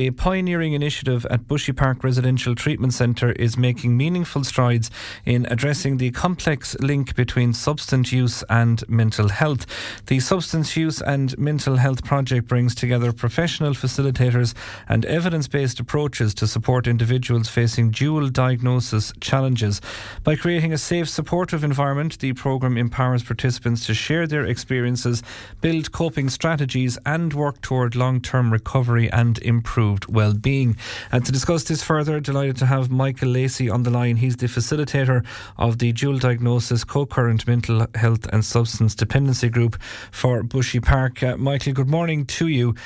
A pioneering initiative at Bushy Park Residential Treatment Centre is making meaningful strides in addressing the complex link between substance use and mental health. The Substance Use and Mental Health Project brings together professional facilitators and evidence-based approaches to support individuals facing dual diagnosis challenges. By creating a safe, supportive environment, the programme empowers participants to share their experiences, build coping strategies and work toward long-term recovery and improved well-being. And to discuss this further, delighted to have Michael Lacey on the line. He's the facilitator of the dual diagnosis co-current mental health and substance dependency group for Bushy Park. Michael, good morning to you.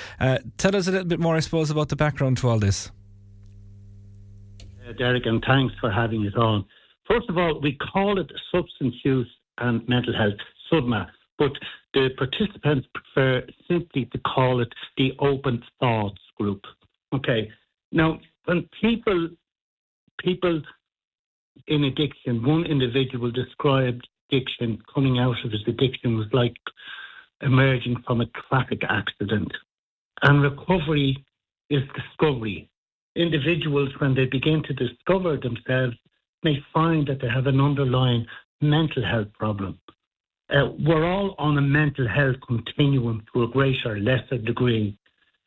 Tell us a little bit more, I suppose, about the background to all this. Derrick, and thanks for having us on. First of all, we call it substance use and mental health, SUDMH, but the participants prefer simply to call it the Open Thoughts group. Okay. Now, when people in addiction, one individual described addiction, coming out of his addiction was like emerging from a traffic accident. And recovery is discovery. Individuals, when they begin to discover themselves, may find that they have an underlying mental health problem. We're all on a mental health continuum to a greater or lesser degree.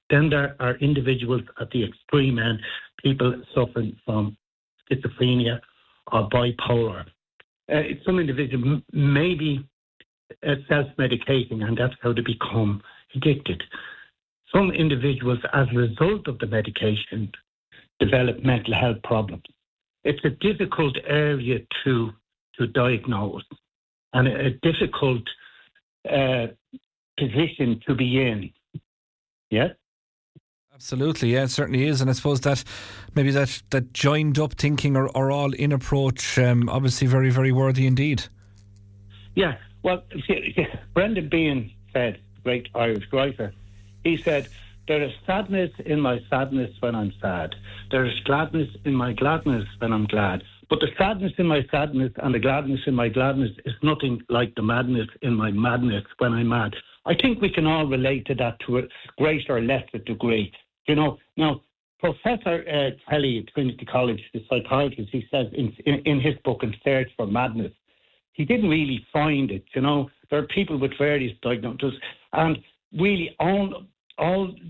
Then there are individuals at the extreme end, people suffering from schizophrenia or bipolar. Some individuals may be self-medicating, and that's how they become addicted. Some individuals, as a result of the medication, develop mental health problems. It's a difficult area to diagnose and a difficult position to be in. Yeah? Absolutely, yeah, it certainly is. And I suppose that maybe that joined up thinking or all in approach, obviously very, very worthy indeed. Yeah, well, Brendan Behan said, great Irish writer, he said, there is sadness in my sadness when I'm sad. There is gladness in my gladness when I'm glad. But the sadness in my sadness and the gladness in my gladness is nothing like the madness in my madness when I'm mad. I think we can all relate to that to a greater or lesser degree. You know, now, Professor Kelly at Trinity College, the psychiatrist, he says in his book, In Search for Madness, he didn't really find it. You know, there are people with various diagnoses, and really all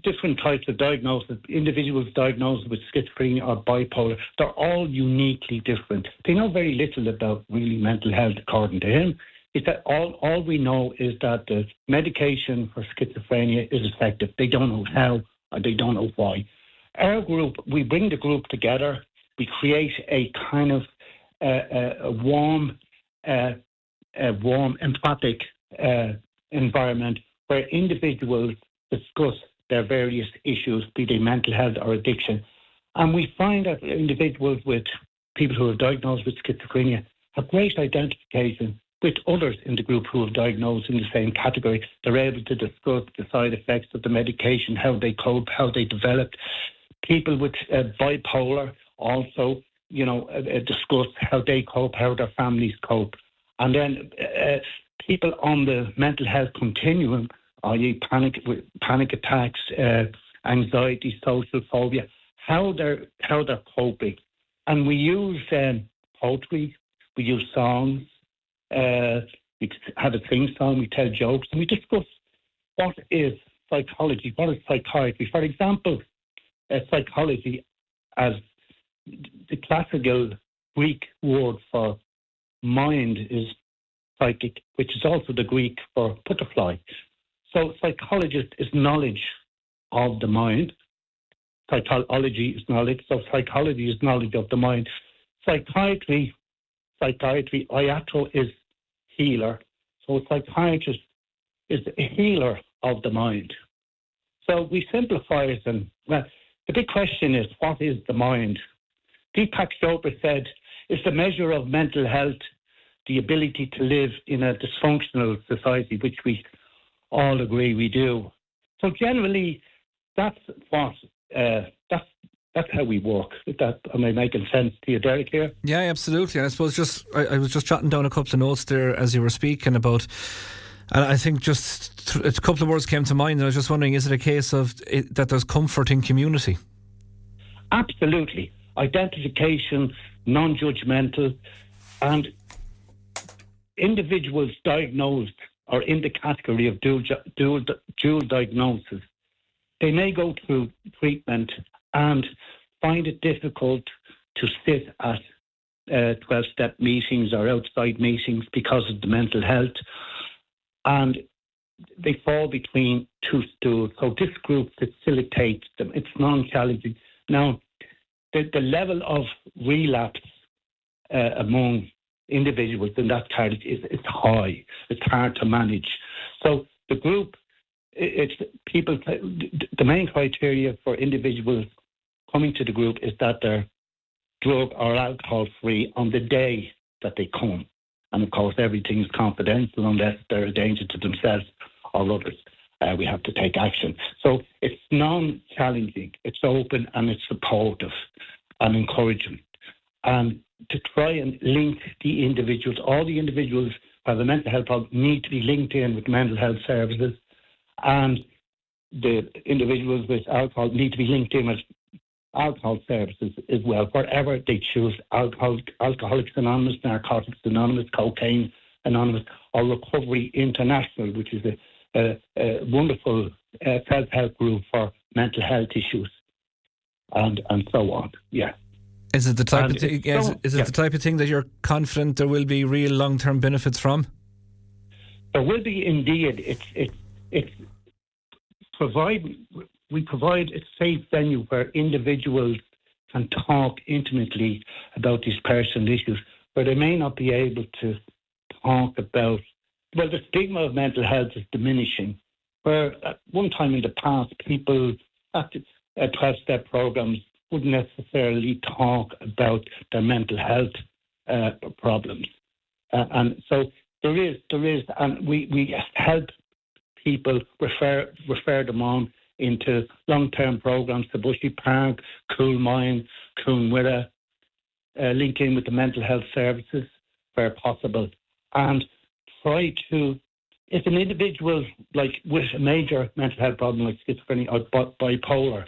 different types of diagnosis, individuals diagnosed with schizophrenia or bipolar, they're all uniquely different. They know very little about really mental health, according to him. Is that all we know is that the medication for schizophrenia is effective. They don't know how or they don't know why. Our group, we bring the group together. We create a kind of a warm, empathic environment where individuals discuss their various issues, be they mental health or addiction. And we find that individuals with people who are diagnosed with schizophrenia have great identification with others in the group who have diagnosed in the same category. They're able to discuss the side effects of the medication, how they cope, how they developed. People with bipolar also, discuss how they cope, how their families cope. And then people on the mental health continuum, i.e. panic attacks, anxiety, social phobia, how they're coping. And we use poetry, we use songs, we have a sing song, we tell jokes, and we discuss what is psychology, what is psychiatry. For example, psychology, as the classical Greek word for mind is psychic, which is also the Greek for butterfly. So psychologist is knowledge of the mind. Psychology is knowledge. So psychology is knowledge of the mind. Psychiatry, iatro is healer. So a psychiatrist is a healer of the mind. So we simplify it, and well, the big question is, what is the mind? Deepak Chopra said, it's the measure of mental health, the ability to live in a dysfunctional society, which we all agree we do. So generally, that's what that's how we work. Am I making sense to you, Derrick, here? Yeah, absolutely. And I suppose I was just jotting down a couple of notes there as you were speaking about, and I think just a couple of words came to mind, and I was just wondering, is it a case of that there's comfort in community? Absolutely. Identification, non-judgmental, and individuals diagnosed or in the category of dual diagnosis, they may go through treatment and find it difficult to sit at 12-step meetings or outside meetings because of the mental health, and they fall between two stools. So this group facilitates them. It's non-challenging. Now, the level of relapse among individuals in that category is high. It's hard to manage. So the group, it's people. The main criteria for individuals coming to the group is that they're drug or alcohol free on the day that they come. And of course, everything is confidential unless they're a danger to themselves or others. We have to take action. So it's non-challenging, it's open, and it's supportive and encouraging. And to try and link the individuals, all the individuals who have a mental health problem need to be linked in with mental health services, and the individuals with alcohol need to be linked in with alcohol services as well, wherever they choose. Alcoholics Anonymous, Narcotics Anonymous, Cocaine Anonymous, or Recovery International, which is a wonderful self-help group for mental health issues, and so on. Yeah. Is it the type of thing? Is it the type of thing that you're confident there will be real long-term benefits from? There will be indeed. We provide a safe venue where individuals can talk intimately about these personal issues, where they may not be able to talk about. Well, the stigma of mental health is diminishing. Where at one time in the past, people at 12-step programs wouldn't necessarily talk about their mental health problems, and so there is, and we help people refer them on into long-term programs to Bushy Park, Coolmine, Coonwilla, link in with the mental health services where possible, and try to, if an individual like with a major mental health problem like schizophrenia or bipolar,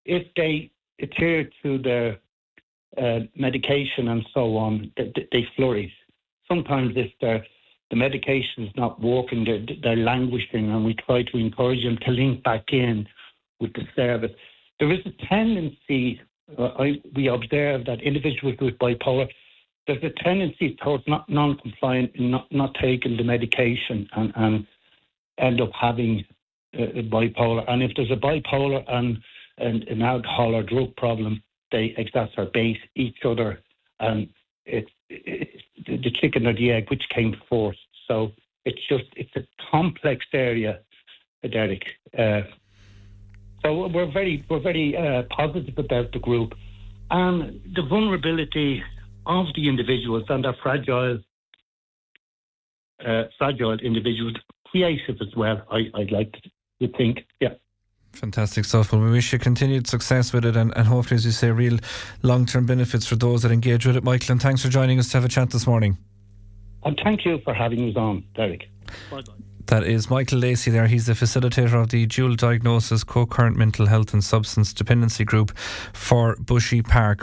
if they adhere to their medication and so on, they flourish. Sometimes if the medication is not working, they're languishing, and we try to encourage them to link back in with the service. There is a tendency, we observe that individuals with bipolar, there's a tendency towards non-compliant, not taking the medication, and end up having a bipolar. And if there's a bipolar and an alcohol or drug problem, they exacerbate each other, and it's the chicken or the egg, which came first. So it's a complex area, Derrick. So we're very positive about the group, and the vulnerability of the individuals and their fragile individuals, creative as well. I'd like to think, yeah. Fantastic stuff. Well, we wish you continued success with it, and hopefully, as you say, real long-term benefits for those that engage with it, Michael. And thanks for joining us to have a chat this morning. And thank you for having us on, Derrick. Bye-bye. That is Michael Lacey there. He's the facilitator of the dual diagnosis co-current mental health and substance dependency group for Bushy Park.